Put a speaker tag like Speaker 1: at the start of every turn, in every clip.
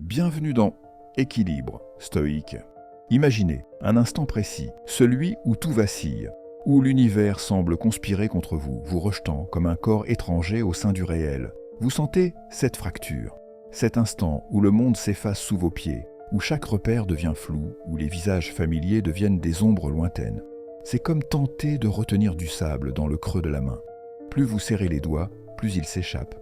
Speaker 1: Bienvenue dans Équilibre stoïque. Imaginez un instant précis, celui où tout vacille, où l'univers semble conspirer contre vous, vous rejetant comme un corps étranger au sein du réel. Vous sentez cette fracture, cet instant où le monde s'efface sous vos pieds, où chaque repère devient flou, où les visages familiers deviennent des ombres lointaines. C'est comme tenter de retenir du sable dans le creux de la main. Plus vous serrez les doigts, plus il s'échappe.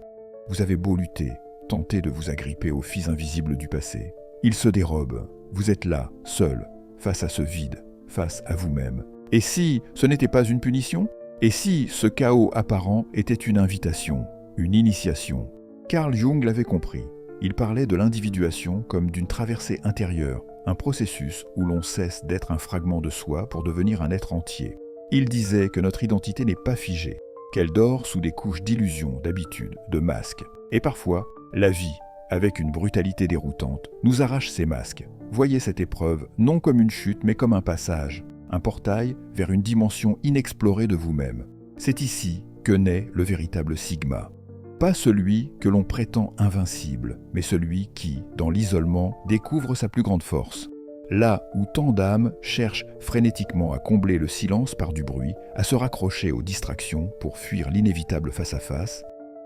Speaker 1: Vous avez beau lutter, tenter de vous agripper aux fils invisibles du passé. Il se dérobe. Vous êtes là, seul, face à ce vide, face à vous-même. Et si ce n'était pas une punition? Et si ce chaos apparent était une invitation, une initiation? Carl Jung l'avait compris. Il parlait de l'individuation comme d'une traversée intérieure, un processus où l'on cesse d'être un fragment de soi pour devenir un être entier. Il disait que notre identité n'est pas figée, qu'elle dort sous des couches d'illusions, d'habitudes, de masques. Et parfois, la vie, avec une brutalité déroutante, nous arrache ces masques. Voyez cette épreuve non comme une chute, mais comme un passage, un portail vers une dimension inexplorée de vous-même. C'est ici que naît le véritable Sigma. Pas celui que l'on prétend invincible, mais celui qui, dans l'isolement, découvre sa plus grande force. Là où tant d'âmes cherchent frénétiquement à combler le silence par du bruit, à se raccrocher aux distractions pour fuir l'inévitable face-à-face,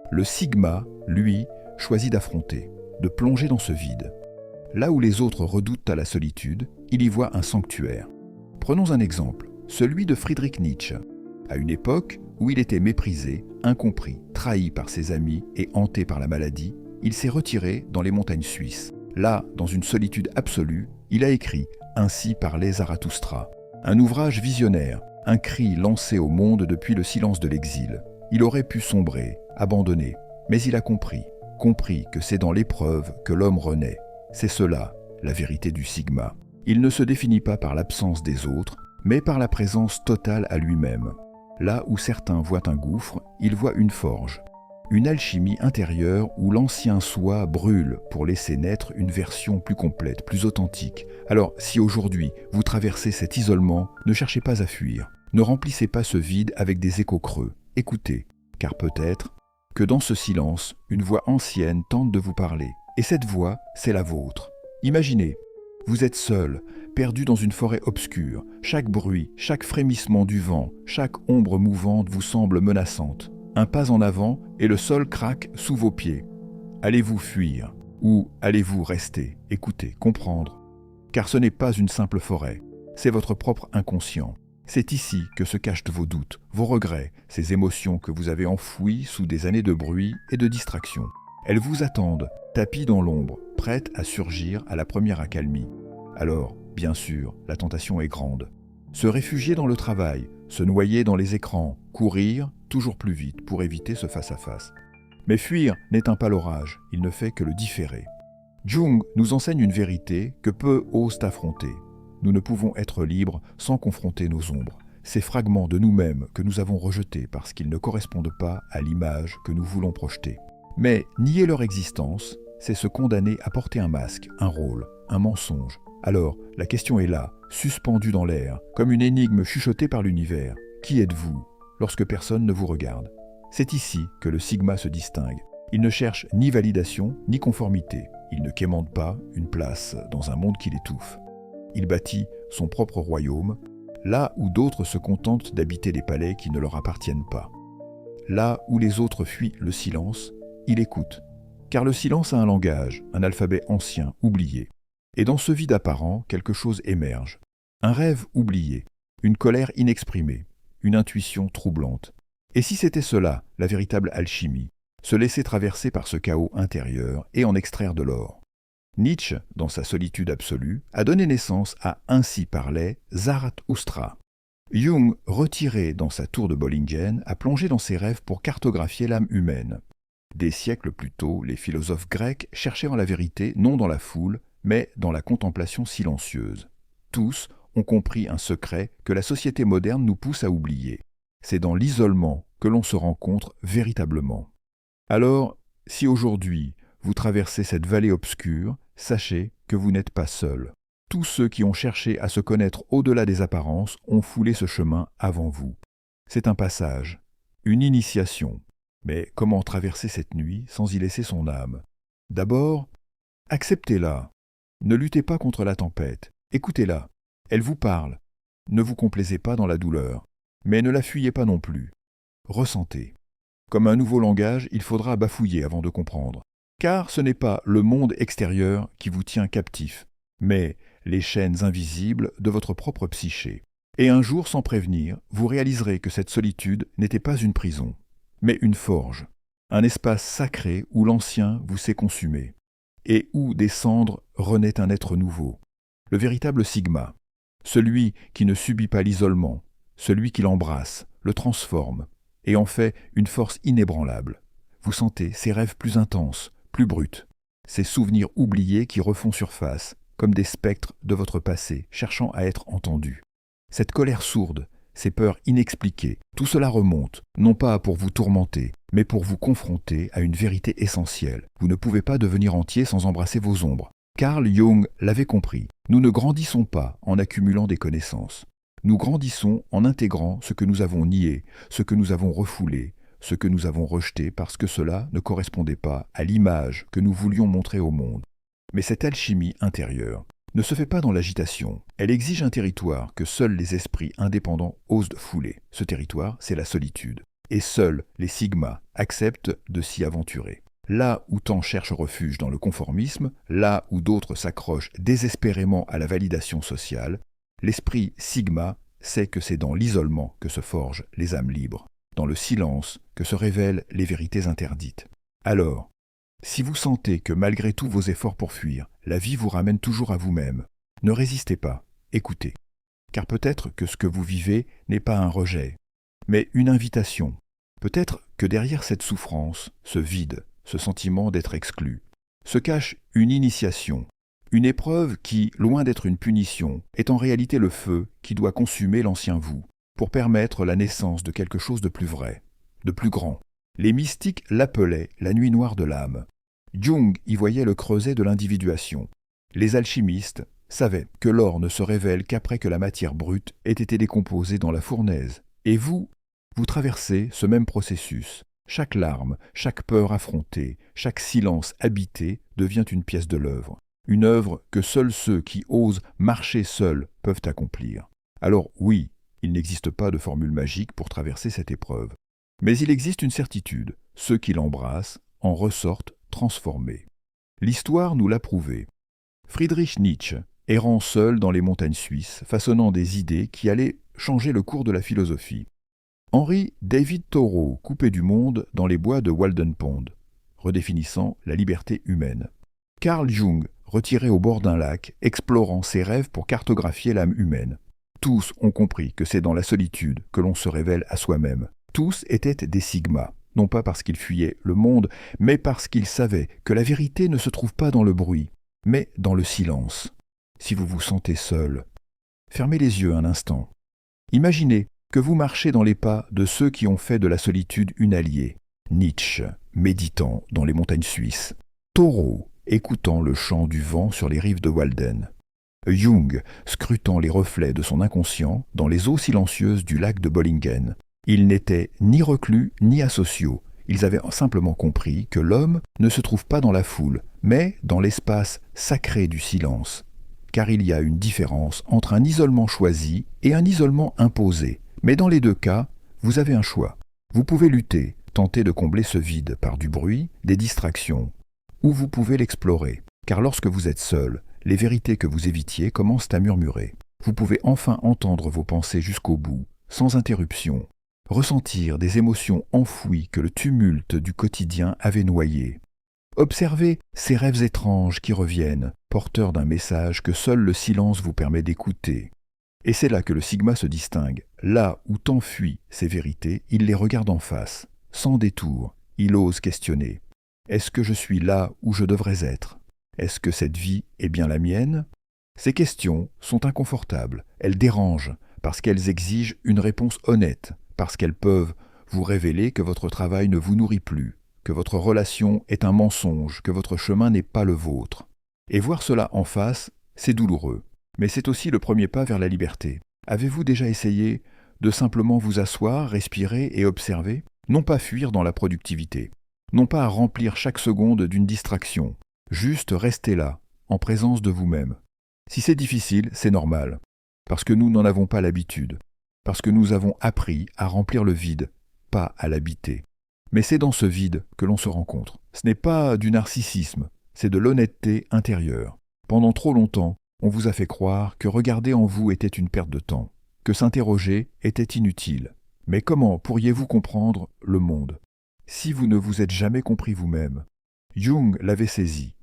Speaker 1: le Sigma, lui, choisit d'affronter, de plonger dans ce vide. Là où les autres redoutent à la solitude, il y voit un sanctuaire. Prenons un exemple, celui de Friedrich Nietzsche. À une époque où il était méprisé, incompris, trahi par ses amis et hanté par la maladie, il s'est retiré dans les montagnes suisses. Là, dans une solitude absolue, il a écrit « Ainsi parlait Zarathustra », un ouvrage visionnaire, un cri lancé au monde depuis le silence de l'exil. Il aurait pu sombrer, abandonner, mais il a compris que c'est dans l'épreuve que l'homme renaît. C'est cela, la vérité du Sigma. Il ne se définit pas par l'absence des autres, mais par la présence totale à lui-même. Là où certains voient un gouffre, il voit une forge, une alchimie intérieure où l'ancien soi brûle pour laisser naître une version plus complète, plus authentique. Alors, si aujourd'hui vous traversez cet isolement, ne cherchez pas à fuir. Ne remplissez pas ce vide avec des échos creux. Écoutez, car peut-être que dans ce silence, une voix ancienne tente de vous parler. Et cette voix, c'est la vôtre. Imaginez, vous êtes seul, perdu dans une forêt obscure. Chaque bruit, chaque frémissement du vent, chaque ombre mouvante vous semble menaçante. Un pas en avant et le sol craque sous vos pieds. Allez-vous fuir? Ou allez-vous rester, écouter, comprendre? Car ce n'est pas une simple forêt, c'est votre propre inconscient. C'est ici que se cachent vos doutes, vos regrets, ces émotions que vous avez enfouies sous des années de bruit et de distraction. Elles vous attendent, tapies dans l'ombre, prêtes à surgir à la première accalmie. Alors, bien sûr, la tentation est grande. Se réfugier dans le travail, se noyer dans les écrans, courir toujours plus vite pour éviter ce face-à-face. Mais fuir n'éteint pas l'orage, il ne fait que le différer. Jung nous enseigne une vérité que peu osent affronter. Nous ne pouvons être libres sans confronter nos ombres, ces fragments de nous-mêmes que nous avons rejetés parce qu'ils ne correspondent pas à l'image que nous voulons projeter. Mais nier leur existence, c'est se condamner à porter un masque, un rôle, un mensonge. Alors, la question est là, suspendue dans l'air, comme une énigme chuchotée par l'univers. Qui êtes-vous lorsque personne ne vous regarde? C'est ici que le Sigma se distingue. Il ne cherche ni validation, ni conformité. Il ne quémande pas une place dans un monde qui l'étouffe. Il bâtit son propre royaume, là où d'autres se contentent d'habiter des palais qui ne leur appartiennent pas. Là où les autres fuient le silence, il écoute. Car le silence a un langage, un alphabet ancien, oublié. Et dans ce vide apparent, quelque chose émerge. Un rêve oublié, une colère inexprimée, une intuition troublante. Et si c'était cela, la véritable alchimie, se laisser traverser par ce chaos intérieur et en extraire de l'or? Nietzsche, dans sa solitude absolue, a donné naissance à « Ainsi parlait Zarathustra ». Jung, retiré dans sa tour de Bollingen, a plongé dans ses rêves pour cartographier l'âme humaine. Des siècles plus tôt, les philosophes grecs cherchaient la vérité non dans la foule, mais dans la contemplation silencieuse. Tous ont compris un secret que la société moderne nous pousse à oublier. C'est dans l'isolement que l'on se rencontre véritablement. Alors, si aujourd'hui vous traversez cette vallée obscure, sachez que vous n'êtes pas seul. Tous ceux qui ont cherché à se connaître au-delà des apparences ont foulé ce chemin avant vous. C'est un passage, une initiation. Mais comment traverser cette nuit sans y laisser son âme? D'abord, Acceptez-la. Ne luttez pas contre la tempête. Écoutez-la. Elle vous parle. Ne vous complaisez pas dans la douleur. Mais ne la fuyez pas non plus. Ressentez. Comme un nouveau langage, il faudra bafouiller avant de comprendre. Car ce n'est pas le monde extérieur qui vous tient captif, mais les chaînes invisibles de votre propre psyché. Et un jour, sans prévenir, vous réaliserez que cette solitude n'était pas une prison, mais une forge, un espace sacré où l'ancien vous s'est consumé, et où des cendres renaît un être nouveau, le véritable Sigma, celui qui ne subit pas l'isolement, celui qui l'embrasse, le transforme, et en fait une force inébranlable. Vous sentez ses rêves plus intenses, plus bruts, ces souvenirs oubliés qui refont surface, comme des spectres de votre passé, cherchant à être entendus. Cette colère sourde, ces peurs inexpliquées, tout cela remonte, non pas pour vous tourmenter, mais pour vous confronter à une vérité essentielle. Vous ne pouvez pas devenir entier sans embrasser vos ombres. Carl Jung l'avait compris. Nous ne grandissons pas en accumulant des connaissances. Nous grandissons en intégrant ce que nous avons nié, ce que nous avons refoulé, ce que nous avons rejeté parce que cela ne correspondait pas à l'image que nous voulions montrer au monde. Mais cette alchimie intérieure ne se fait pas dans l'agitation. Elle exige un territoire que seuls les esprits indépendants osent fouler. Ce territoire, c'est la solitude. Et seuls les sigmas acceptent de s'y aventurer. Là où tant cherchent refuge dans le conformisme, là où d'autres s'accrochent désespérément à la validation sociale, l'esprit sigma sait que c'est dans l'isolement que se forgent les âmes libres, dans le silence que se révèlent les vérités interdites. Alors, si vous sentez que malgré tous vos efforts pour fuir, la vie vous ramène toujours à vous-même, ne résistez pas, écoutez. Car peut-être que ce que vous vivez n'est pas un rejet, mais une invitation. Peut-être que derrière cette souffrance, ce vide, ce sentiment d'être exclu, se cache une initiation, une épreuve qui, loin d'être une punition, est en réalité le feu qui doit consumer l'ancien vous, pour permettre la naissance de quelque chose de plus vrai, de plus grand. Les mystiques l'appelaient la nuit noire de l'âme. Jung y voyait le creuset de l'individuation. Les alchimistes savaient que l'or ne se révèle qu'après que la matière brute ait été décomposée dans la fournaise. Et vous traversez ce même processus. Chaque larme, chaque peur affrontée, chaque silence habité devient une pièce de l'œuvre. Une œuvre que seuls ceux qui osent marcher seuls peuvent accomplir. Alors oui, il n'existe pas de formule magique pour traverser cette épreuve. Mais il existe une certitude, ceux qui l'embrassent en ressortent transformés. L'histoire nous l'a prouvé. Friedrich Nietzsche, errant seul dans les montagnes suisses, façonnant des idées qui allaient changer le cours de la philosophie. Henry David Thoreau, coupé du monde dans les bois de Walden Pond, redéfinissant la liberté humaine. Carl Jung, retiré au bord d'un lac, explorant ses rêves pour cartographier l'âme humaine. Tous ont compris que c'est dans la solitude que l'on se révèle à soi-même. Tous étaient des sigmas, non pas parce qu'ils fuyaient le monde, mais parce qu'ils savaient que la vérité ne se trouve pas dans le bruit, mais dans le silence. Si vous vous sentez seul, fermez les yeux un instant. Imaginez que vous marchez dans les pas de ceux qui ont fait de la solitude une alliée. Nietzsche, méditant dans les montagnes suisses. Thoreau, écoutant le chant du vent sur les rives de Walden. Jung, scrutant les reflets de son inconscient dans les eaux silencieuses du lac de Bollingen. Ils n'étaient ni reclus ni asociaux. Ils avaient simplement compris que l'homme ne se trouve pas dans la foule, mais dans l'espace sacré du silence. Car il y a une différence entre un isolement choisi et un isolement imposé. Mais dans les deux cas, vous avez un choix. Vous pouvez lutter, tenter de combler ce vide par du bruit, des distractions, ou vous pouvez l'explorer. Car lorsque vous êtes seul, les vérités que vous évitiez commencent à murmurer. Vous pouvez enfin entendre vos pensées jusqu'au bout, sans interruption. Ressentir des émotions enfouies que le tumulte du quotidien avait noyées. Observez ces rêves étranges qui reviennent, porteurs d'un message que seul le silence vous permet d'écouter. Et c'est là que le Sigma se distingue. Là où tant fuient ces vérités, il les regarde en face, sans détour. Il ose questionner. Est-ce que je suis là où je devrais être? Est-ce que cette vie est bien la mienne? Ces questions sont inconfortables. Elles dérangent, parce qu'elles exigent une réponse honnête, parce qu'elles peuvent vous révéler que votre travail ne vous nourrit plus, que votre relation est un mensonge, que votre chemin n'est pas le vôtre. Et voir cela en face, c'est douloureux. Mais c'est aussi le premier pas vers la liberté. Avez-vous déjà essayé de simplement vous asseoir, respirer et observer? Non pas fuir dans la productivité, non pas à remplir chaque seconde d'une distraction, Juste restez là, en présence de vous-même. Si c'est difficile, c'est normal, parce que nous n'en avons pas l'habitude, parce que nous avons appris à remplir le vide, pas à l'habiter. Mais c'est dans ce vide que l'on se rencontre. Ce n'est pas du narcissisme, c'est de l'honnêteté intérieure. Pendant trop longtemps, on vous a fait croire que regarder en vous était une perte de temps, que s'interroger était inutile. Mais comment pourriez-vous comprendre le monde si vous ne vous êtes jamais compris vous-même? Jung l'avait saisi.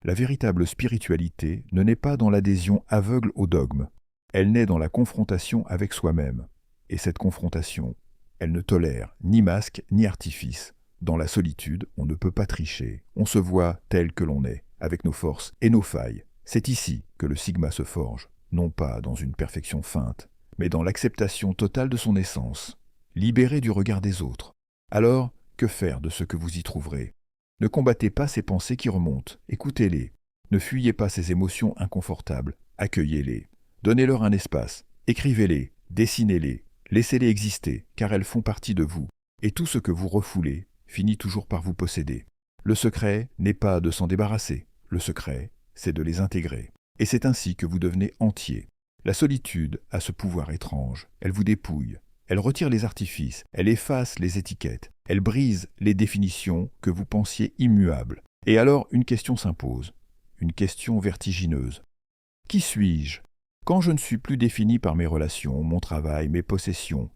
Speaker 1: La véritable spiritualité ne naît pas dans l'adhésion aveugle au dogme. Elle naît dans la confrontation avec soi-même. Et cette confrontation, elle ne tolère ni masque ni artifice. Dans la solitude, on ne peut pas tricher. On se voit tel que l'on est, avec nos forces et nos failles. C'est ici que le sigma se forge, non pas dans une perfection feinte, mais dans l'acceptation totale de son essence, libéré du regard des autres. Alors, que faire de ce que vous y trouverez? Ne combattez pas ces pensées qui remontent, écoutez-les. Ne fuyez pas ces émotions inconfortables, accueillez-les. Donnez-leur un espace, écrivez-les, dessinez-les, laissez-les exister, car elles font partie de vous. Et tout ce que vous refoulez finit toujours par vous posséder. Le secret n'est pas de s'en débarrasser, le secret, c'est de les intégrer. Et c'est ainsi que vous devenez entier. La solitude a ce pouvoir étrange, elle vous dépouille, elle retire les artifices, elle efface les étiquettes, elle brise les définitions que vous pensiez immuables. Et alors une question s'impose, une question vertigineuse. Qui suis-je? Quand je ne suis plus défini par mes relations, mon travail, mes possessions,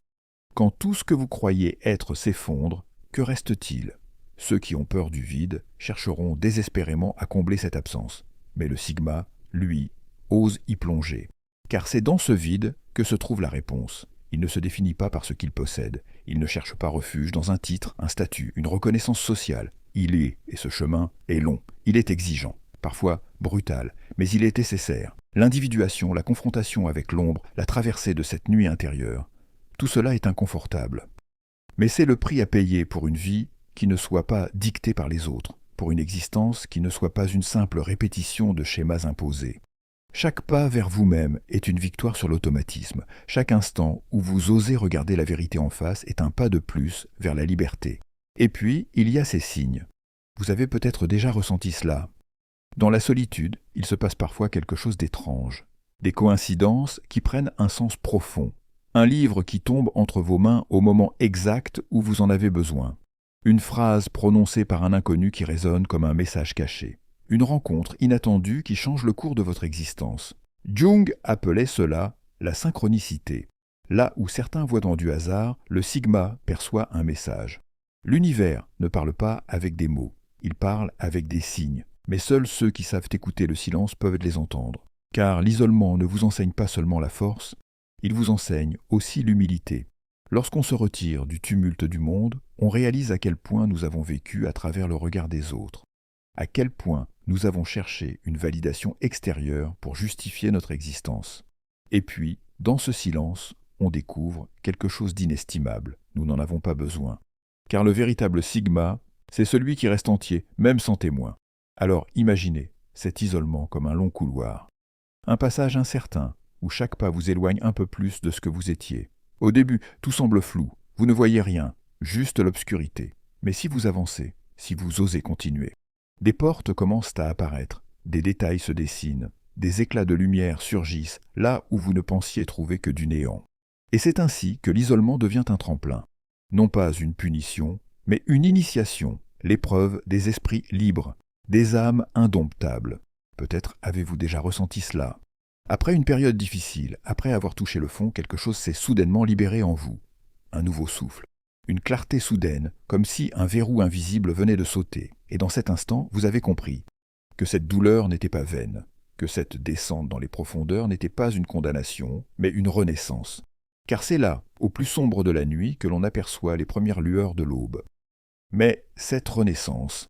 Speaker 1: quand tout ce que vous croyez être s'effondre, que reste-t-il? Ceux qui ont peur du vide chercheront désespérément à combler cette absence. Mais le sigma, lui, ose y plonger. Car c'est dans ce vide que se trouve la réponse. Il ne se définit pas par ce qu'il possède. Il ne cherche pas refuge dans un titre, un statut, une reconnaissance sociale. Il est, et ce chemin est long. Il est exigeant, parfois brutal, mais il est nécessaire. L'individuation, la confrontation avec l'ombre, la traversée de cette nuit intérieure, tout cela est inconfortable. Mais c'est le prix à payer pour une vie qui ne soit pas dictée par les autres, pour une existence qui ne soit pas une simple répétition de schémas imposés. Chaque pas vers vous-même est une victoire sur l'automatisme. Chaque instant où vous osez regarder la vérité en face est un pas de plus vers la liberté. Et puis, il y a ces signes. Vous avez peut-être déjà ressenti cela. Dans la solitude, il se passe parfois quelque chose d'étrange. Des coïncidences qui prennent un sens profond. Un livre qui tombe entre vos mains au moment exact où vous en avez besoin. Une phrase prononcée par un inconnu qui résonne comme un message caché. Une rencontre inattendue qui change le cours de votre existence. Jung appelait cela la synchronicité. Là où certains voient dans du hasard, le sigma perçoit un message. L'univers ne parle pas avec des mots, il parle avec des signes. Mais seuls ceux qui savent écouter le silence peuvent les entendre. Car l'isolement ne vous enseigne pas seulement la force, il vous enseigne aussi l'humilité. Lorsqu'on se retire du tumulte du monde, on réalise à quel point nous avons vécu à travers le regard des autres. À quel point nous avons cherché une validation extérieure pour justifier notre existence. Et puis, dans ce silence, on découvre quelque chose d'inestimable. Nous n'en avons pas besoin. Car le véritable sigma, c'est celui qui reste entier, même sans témoin. Alors imaginez cet isolement comme un long couloir. Un passage incertain, où chaque pas vous éloigne un peu plus de ce que vous étiez. Au début, tout semble flou, vous ne voyez rien, juste l'obscurité. Mais si vous avancez, si vous osez continuer, des portes commencent à apparaître, des détails se dessinent, des éclats de lumière surgissent là où vous ne pensiez trouver que du néant. Et c'est ainsi que l'isolement devient un tremplin. Non pas une punition, mais une initiation, l'épreuve des esprits libres, des âmes indomptables. Peut-être avez-vous déjà ressenti cela. Après une période difficile, après avoir touché le fond, quelque chose s'est soudainement libéré en vous. Un nouveau souffle. Une clarté soudaine, comme si un verrou invisible venait de sauter. Et dans cet instant, vous avez compris que cette douleur n'était pas vaine, que cette descente dans les profondeurs n'était pas une condamnation, mais une renaissance. Car c'est là, au plus sombre de la nuit, que l'on aperçoit les premières lueurs de l'aube. Mais cette renaissance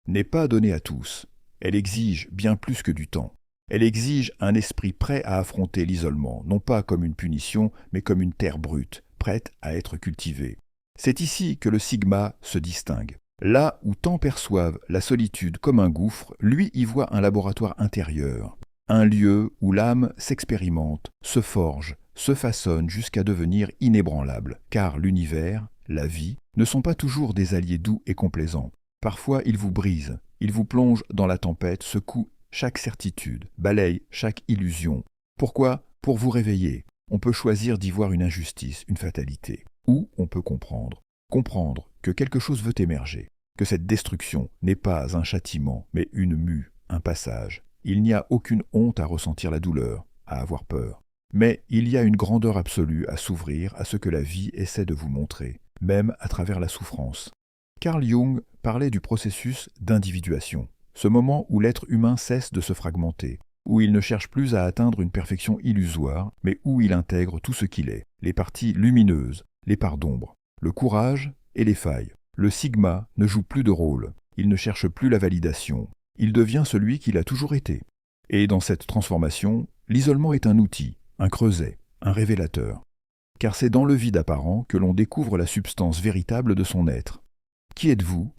Speaker 1: n'est pas donnée à tous. Elle exige bien plus que du temps. Elle exige un esprit prêt à affronter l'isolement, non pas comme une punition, mais comme une terre brute, prête à être cultivée. C'est ici que le sigma se distingue. Là où tant perçoivent la solitude comme un gouffre, lui y voit un laboratoire intérieur, un lieu où l'âme s'expérimente, se forge, se façonne jusqu'à devenir inébranlable, car l'univers, la vie, ne sont pas toujours des alliés doux et complaisants. Parfois ils vous brisent, Il vous plonge dans la tempête, secoue chaque certitude, balaye chaque illusion. Pourquoi? Pour vous réveiller. On peut choisir d'y voir une injustice, une fatalité. Ou on peut comprendre. Comprendre que quelque chose veut émerger, que cette destruction n'est pas un châtiment, mais une mue, un passage. Il n'y a aucune honte à ressentir la douleur, à avoir peur. Mais il y a une grandeur absolue à s'ouvrir à ce que la vie essaie de vous montrer, même à travers la souffrance. Carl Jung parlait du processus d'individuation, ce moment où l'être humain cesse de se fragmenter, où il ne cherche plus à atteindre une perfection illusoire, mais où il intègre tout ce qu'il est, les parties lumineuses, les parts d'ombre, le courage et les failles. Le sigma ne joue plus de rôle, il ne cherche plus la validation, il devient celui qu'il a toujours été. Et dans cette transformation, l'isolement est un outil, un creuset, un révélateur. Car c'est dans le vide apparent que l'on découvre la substance véritable de son être. Qui êtes-vous?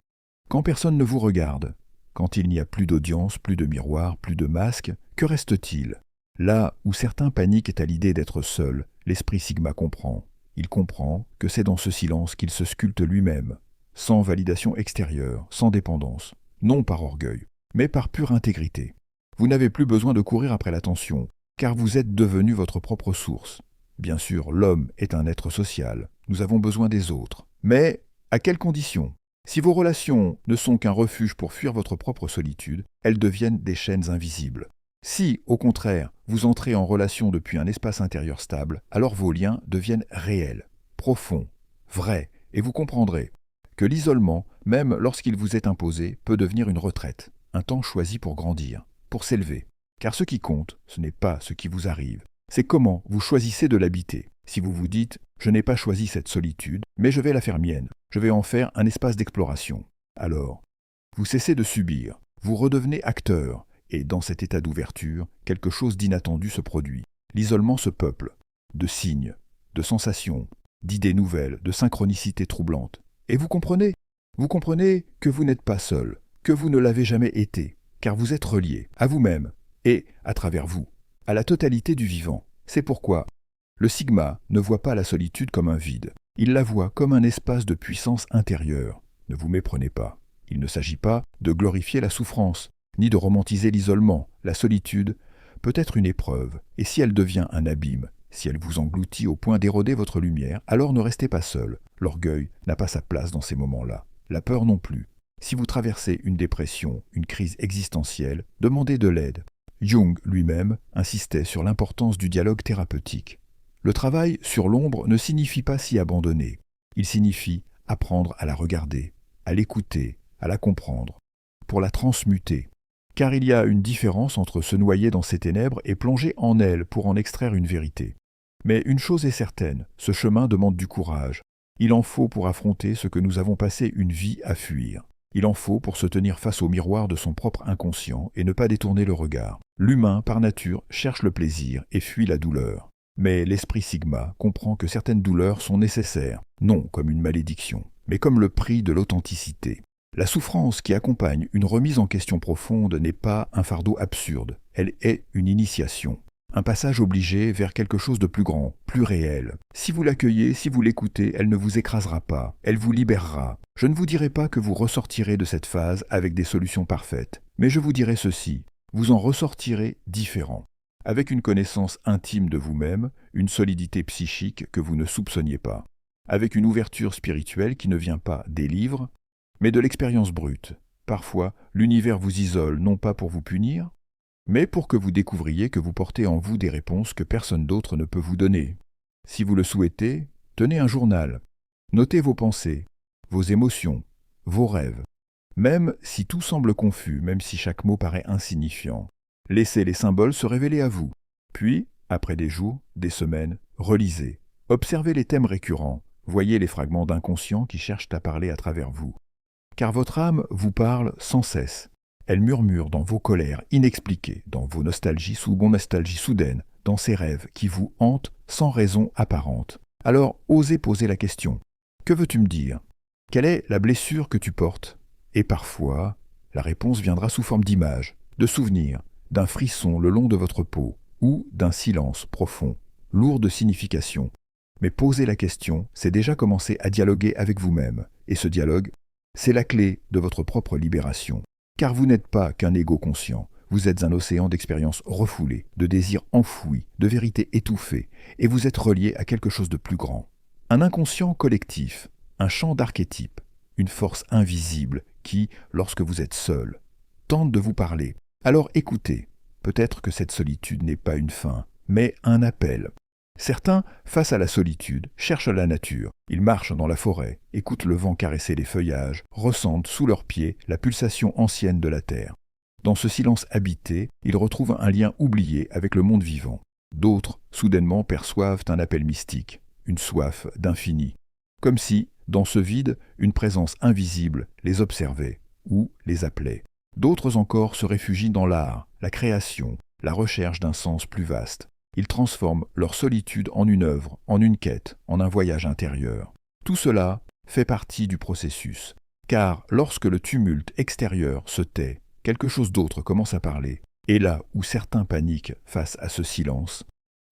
Speaker 1: Quand personne ne vous regarde, quand il n'y a plus d'audience, plus de miroir, plus de masque, que reste-t-il? Là où certains paniquent à l'idée d'être seul, l'esprit Sigma comprend. Il comprend que c'est dans ce silence qu'il se sculpte lui-même, sans validation extérieure, sans dépendance, non par orgueil, mais par pure intégrité. Vous n'avez plus besoin de courir après l'attention, car vous êtes devenu votre propre source. Bien sûr, l'homme est un être social, nous avons besoin des autres. Mais à quelles conditions? Si vos relations ne sont qu'un refuge pour fuir votre propre solitude, elles deviennent des chaînes invisibles. Si, au contraire, vous entrez en relation depuis un espace intérieur stable, alors vos liens deviennent réels, profonds, vrais, et vous comprendrez que l'isolement, même lorsqu'il vous est imposé, peut devenir une retraite, un temps choisi pour grandir, pour s'élever. Car ce qui compte, ce n'est pas ce qui vous arrive, c'est comment vous choisissez de l'habiter. Si vous vous dites « je n'ai pas choisi cette solitude, mais je vais la faire mienne, je vais en faire un espace d'exploration », alors, vous cessez de subir, vous redevenez acteur, et dans cet état d'ouverture, quelque chose d'inattendu se produit. L'isolement se peuple de signes, de sensations, d'idées nouvelles, de synchronicités troublantes. Et vous comprenez que vous n'êtes pas seul, que vous ne l'avez jamais été, car vous êtes relié à vous-même et, à travers vous, à la totalité du vivant. C'est pourquoi le Sigma ne voit pas la solitude comme un vide, il la voit comme un espace de puissance intérieure. Ne vous méprenez pas, il ne s'agit pas de glorifier la souffrance, ni de romantiser l'isolement. La solitude peut être une épreuve, et si elle devient un abîme, si elle vous engloutit au point d'éroder votre lumière, alors ne restez pas seul. L'orgueil n'a pas sa place dans ces moments-là, la peur non plus. Si vous traversez une dépression, une crise existentielle, demandez de l'aide. Jung lui-même insistait sur l'importance du dialogue thérapeutique. Le travail sur l'ombre ne signifie pas s'y abandonner. Il signifie apprendre à la regarder, à l'écouter, à la comprendre, pour la transmuter. Car il y a une différence entre se noyer dans ces ténèbres et plonger en elles pour en extraire une vérité. Mais une chose est certaine, ce chemin demande du courage. Il en faut pour affronter ce que nous avons passé une vie à fuir. Il en faut pour se tenir face au miroir de son propre inconscient et ne pas détourner le regard. L'humain, par nature, cherche le plaisir et fuit la douleur. Mais l'esprit Sigma comprend que certaines douleurs sont nécessaires, non comme une malédiction, mais comme le prix de l'authenticité. La souffrance qui accompagne une remise en question profonde n'est pas un fardeau absurde, elle est une initiation, un passage obligé vers quelque chose de plus grand, plus réel. Si vous l'accueillez, si vous l'écoutez, elle ne vous écrasera pas, elle vous libérera. Je ne vous dirai pas que vous ressortirez de cette phase avec des solutions parfaites, mais je vous dirai ceci, vous en ressortirez différent, avec une connaissance intime de vous-même, une solidité psychique que vous ne soupçonniez pas, avec une ouverture spirituelle qui ne vient pas des livres, mais de l'expérience brute. Parfois, l'univers vous isole non pas pour vous punir, mais pour que vous découvriez que vous portez en vous des réponses que personne d'autre ne peut vous donner. Si vous le souhaitez, tenez un journal, notez vos pensées, vos émotions, vos rêves. Même si tout semble confus, même si chaque mot paraît insignifiant, laissez les symboles se révéler à vous. Puis, après des jours, des semaines, relisez, observez les thèmes récurrents, voyez les fragments d'inconscient qui cherchent à parler à travers vous. Car votre âme vous parle sans cesse. Elle murmure dans vos colères inexpliquées, dans vos nostalgies soudaines, dans ces rêves qui vous hantent sans raison apparente. Alors, osez poser la question. Que veux-tu me dire? Quelle est la blessure que tu portes? Et parfois, la réponse viendra sous forme d'images, de souvenirs, d'un frisson le long de votre peau, ou d'un silence profond, lourd de signification. Mais poser la question, c'est déjà commencer à dialoguer avec vous-même, et ce dialogue, c'est la clé de votre propre libération. Car vous n'êtes pas qu'un ego conscient, vous êtes un océan d'expériences refoulées, de désirs enfouis, de vérités étouffées, et vous êtes relié à quelque chose de plus grand. Un inconscient collectif, un champ d'archétypes, une force invisible qui, lorsque vous êtes seul, tente de vous parler. Alors écoutez, peut-être que cette solitude n'est pas une fin, mais un appel. Certains, face à la solitude, cherchent la nature. Ils marchent dans la forêt, écoutent le vent caresser les feuillages, ressentent sous leurs pieds la pulsation ancienne de la terre. Dans ce silence habité, ils retrouvent un lien oublié avec le monde vivant. D'autres, soudainement, perçoivent un appel mystique, une soif d'infini. Comme si, dans ce vide, une présence invisible les observait ou les appelait. D'autres encore se réfugient dans l'art, la création, la recherche d'un sens plus vaste. Ils transforment leur solitude en une œuvre, en une quête, en un voyage intérieur. Tout cela fait partie du processus, car lorsque le tumulte extérieur se tait, quelque chose d'autre commence à parler, et là où certains paniquent face à ce silence,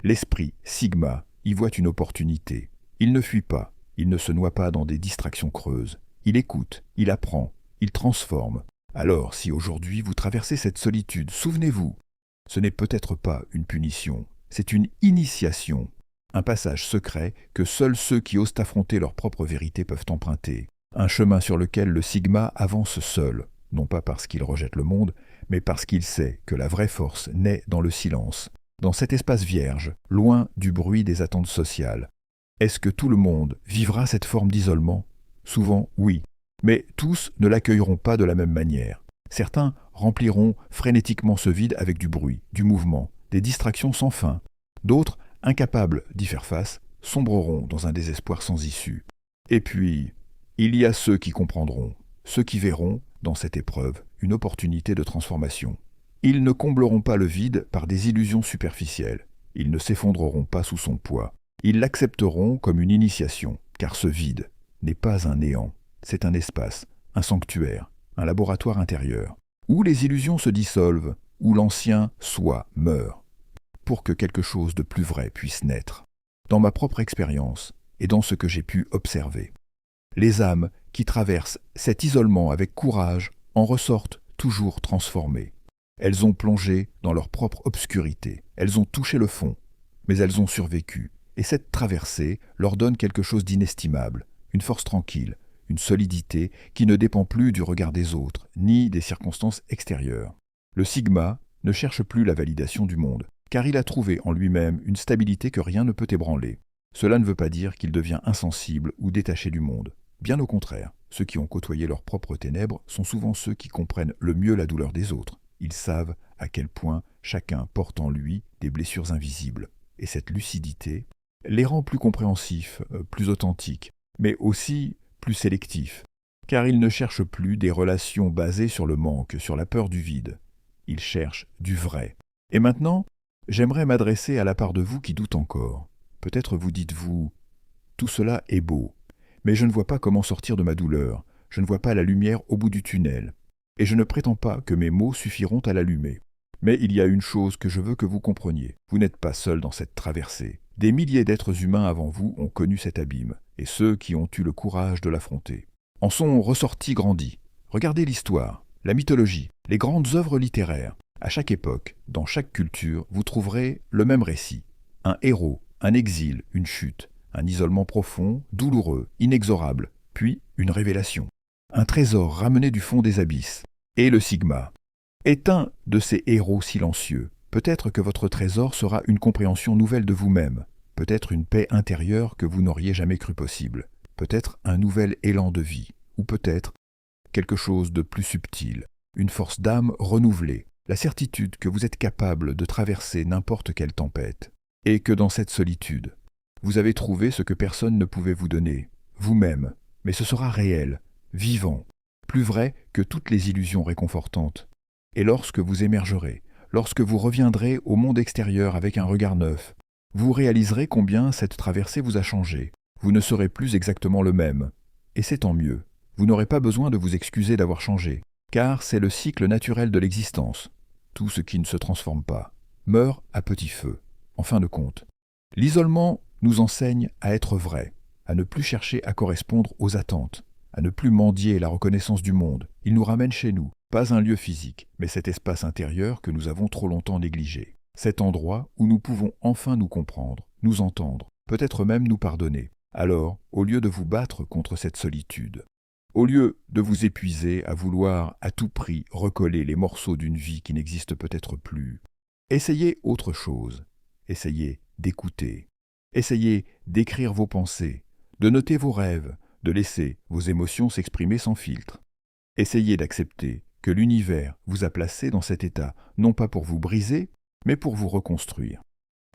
Speaker 1: l'esprit Sigma y voit une opportunité. Il ne fuit pas, il ne se noie pas dans des distractions creuses. Il écoute, il apprend, il transforme. Alors, si aujourd'hui vous traversez cette solitude, souvenez-vous, ce n'est peut-être pas une punition, c'est une initiation, un passage secret que seuls ceux qui osent affronter leur propre vérité peuvent emprunter, un chemin sur lequel le Sigma avance seul, non pas parce qu'il rejette le monde, mais parce qu'il sait que la vraie force naît dans le silence, dans cet espace vierge, loin du bruit des attentes sociales. Est-ce que tout le monde vivra cette forme d'isolement? Souvent, oui, mais tous ne l'accueilleront pas de la même manière. Certains rempliront frénétiquement ce vide avec du bruit, du mouvement, des distractions sans fin. D'autres, incapables d'y faire face, sombreront dans un désespoir sans issue. Et puis, il y a ceux qui comprendront, ceux qui verront, dans cette épreuve, une opportunité de transformation. Ils ne combleront pas le vide par des illusions superficielles. Ils ne s'effondreront pas sous son poids. Ils l'accepteront comme une initiation, car ce vide n'est pas un néant. C'est un espace, un sanctuaire, un laboratoire intérieur, où les illusions se dissolvent, où l'ancien soi meurt, pour que quelque chose de plus vrai puisse naître. Dans ma propre expérience et dans ce que j'ai pu observer, les âmes qui traversent cet isolement avec courage en ressortent toujours transformées. Elles ont plongé dans leur propre obscurité, elles ont touché le fond, mais elles ont survécu, et cette traversée leur donne quelque chose d'inestimable, une force tranquille, une solidité qui ne dépend plus du regard des autres, ni des circonstances extérieures. Le Sigma ne cherche plus la validation du monde, car il a trouvé en lui-même une stabilité que rien ne peut ébranler. Cela ne veut pas dire qu'il devient insensible ou détaché du monde. Bien au contraire, ceux qui ont côtoyé leurs propres ténèbres sont souvent ceux qui comprennent le mieux la douleur des autres. Ils savent à quel point chacun porte en lui des blessures invisibles. Et cette lucidité les rend plus compréhensifs, plus authentiques, mais aussi plus sélectifs, car ils ne cherchent plus des relations basées sur le manque, sur la peur du vide. Ils cherchent du vrai. Et maintenant, j'aimerais m'adresser à la part de vous qui doute encore. Peut-être vous dites-vous, tout cela est beau, mais je ne vois pas comment sortir de ma douleur, je ne vois pas la lumière au bout du tunnel, et je ne prétends pas que mes mots suffiront à l'allumer. Mais il y a une chose que je veux que vous compreniez, vous n'êtes pas seul dans cette traversée. Des milliers d'êtres humains avant vous ont connu cet abîme, et ceux qui ont eu le courage de l'affronter en sont ressortis grandis. Regardez l'histoire, la mythologie, les grandes œuvres littéraires. À chaque époque, dans chaque culture, vous trouverez le même récit. Un héros, un exil, une chute, un isolement profond, douloureux, inexorable, puis une révélation. Un trésor ramené du fond des abysses. Et le Sigma est un de ces héros silencieux. Peut-être que votre trésor sera une compréhension nouvelle de vous-même, peut-être une paix intérieure que vous n'auriez jamais cru possible, peut-être un nouvel élan de vie, ou peut-être quelque chose de plus subtil, une force d'âme renouvelée, la certitude que vous êtes capable de traverser n'importe quelle tempête, et que dans cette solitude, vous avez trouvé ce que personne ne pouvait vous donner, vous-même, mais ce sera réel, vivant, plus vrai que toutes les illusions réconfortantes. Et lorsque vous émergerez, lorsque vous reviendrez au monde extérieur avec un regard neuf, vous réaliserez combien cette traversée vous a changé. Vous ne serez plus exactement le même. Et c'est tant mieux. Vous n'aurez pas besoin de vous excuser d'avoir changé, car c'est le cycle naturel de l'existence. Tout ce qui ne se transforme pas meurt à petit feu. En fin de compte, l'isolement nous enseigne à être vrai, à ne plus chercher à correspondre aux attentes, à ne plus mendier la reconnaissance du monde. Il nous ramène chez nous, pas un lieu physique, mais cet espace intérieur que nous avons trop longtemps négligé. Cet endroit où nous pouvons enfin nous comprendre, nous entendre, peut-être même nous pardonner. Alors, au lieu de vous battre contre cette solitude, au lieu de vous épuiser à vouloir à tout prix recoller les morceaux d'une vie qui n'existe peut-être plus, essayez autre chose. Essayez d'écouter. Essayez d'écrire vos pensées, de noter vos rêves, de laisser vos émotions s'exprimer sans filtre. Essayez d'accepter que l'univers vous a placé dans cet état, non pas pour vous briser, mais pour vous reconstruire.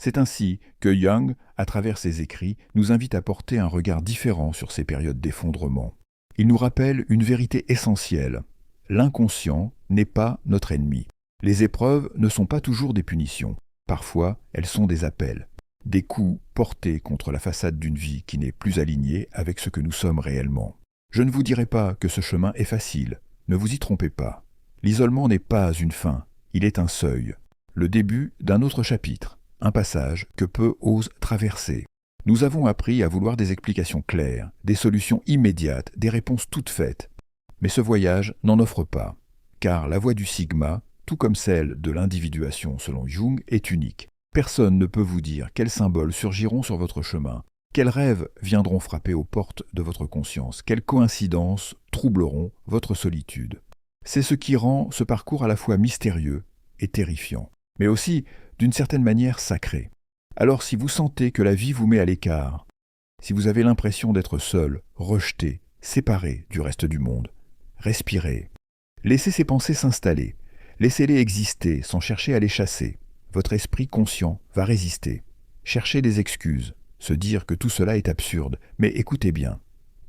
Speaker 1: C'est ainsi que Jung, à travers ses écrits, nous invite à porter un regard différent sur ces périodes d'effondrement. Il nous rappelle une vérité essentielle. L'inconscient n'est pas notre ennemi. Les épreuves ne sont pas toujours des punitions. Parfois, elles sont des appels, des coups portés contre la façade d'une vie qui n'est plus alignée avec ce que nous sommes réellement. Je ne vous dirai pas que ce chemin est facile, ne vous y trompez pas. L'isolement n'est pas une fin, il est un seuil, le début d'un autre chapitre, un passage que peu osent traverser. Nous avons appris à vouloir des explications claires, des solutions immédiates, des réponses toutes faites. Mais ce voyage n'en offre pas, car la voie du sigma, tout comme celle de l'individuation selon Jung, est unique. Personne ne peut vous dire quels symboles surgiront sur votre chemin, quels rêves viendront frapper aux portes de votre conscience, quelles coïncidences troubleront votre solitude. C'est ce qui rend ce parcours à la fois mystérieux et terrifiant, mais aussi, d'une certaine manière, sacré. Alors si vous sentez que la vie vous met à l'écart, si vous avez l'impression d'être seul, rejeté, séparé du reste du monde, respirez. Laissez ces pensées s'installer. Laissez-les exister sans chercher à les chasser. Votre esprit conscient va résister. Cherchez des excuses, se dire que tout cela est absurde, mais écoutez bien,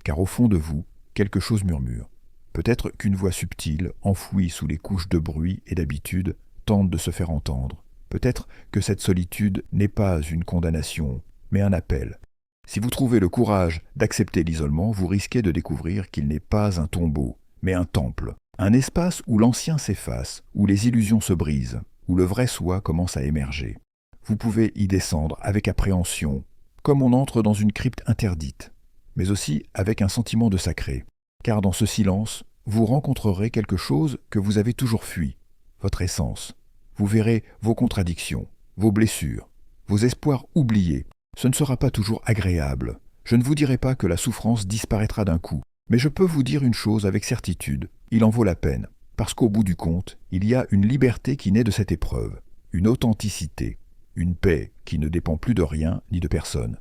Speaker 1: car au fond de vous, quelque chose murmure. Peut-être qu'une voix subtile, enfouie sous les couches de bruit et d'habitude, tente de se faire entendre. Peut-être que cette solitude n'est pas une condamnation, mais un appel. Si vous trouvez le courage d'accepter l'isolement, vous risquez de découvrir qu'il n'est pas un tombeau, mais un temple. Un espace où l'ancien s'efface, où les illusions se brisent, où le vrai soi commence à émerger. Vous pouvez y descendre avec appréhension, comme on entre dans une crypte interdite, mais aussi avec un sentiment de sacré. Car dans ce silence, vous rencontrerez quelque chose que vous avez toujours fui, votre essence. Vous verrez vos contradictions, vos blessures, vos espoirs oubliés. Ce ne sera pas toujours agréable. Je ne vous dirai pas que la souffrance disparaîtra d'un coup, mais je peux vous dire une chose avec certitude. Il en vaut la peine, parce qu'au bout du compte, il y a une liberté qui naît de cette épreuve, une authenticité, une paix qui ne dépend plus de rien ni de personne.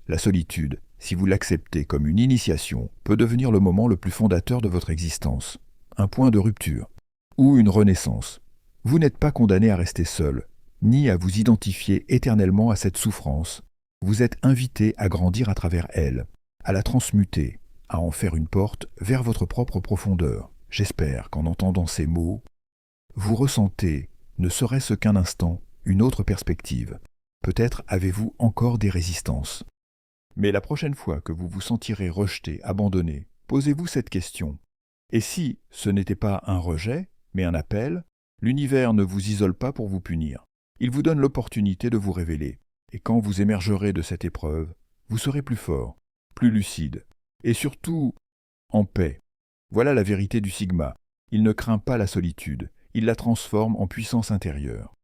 Speaker 1: La solitude, si vous l'acceptez comme une initiation, peut devenir le moment le plus fondateur de votre existence, un point de rupture, ou une renaissance. Vous n'êtes pas condamné à rester seul, ni à vous identifier éternellement à cette souffrance. Vous êtes invité à grandir à travers elle, à la transmuter, à en faire une porte vers votre propre profondeur. J'espère qu'en entendant ces mots, vous ressentez, ne serait-ce qu'un instant, une autre perspective. Peut-être avez-vous encore des résistances. Mais la prochaine fois que vous vous sentirez rejeté, abandonné, posez-vous cette question. Et si ce n'était pas un rejet, mais un appel, l'univers ne vous isole pas pour vous punir. Il vous donne l'opportunité de vous révéler. Et quand vous émergerez de cette épreuve, vous serez plus fort, plus lucide, et surtout en paix. Voilà la vérité du Sigma. Il ne craint pas la solitude, il la transforme en puissance intérieure.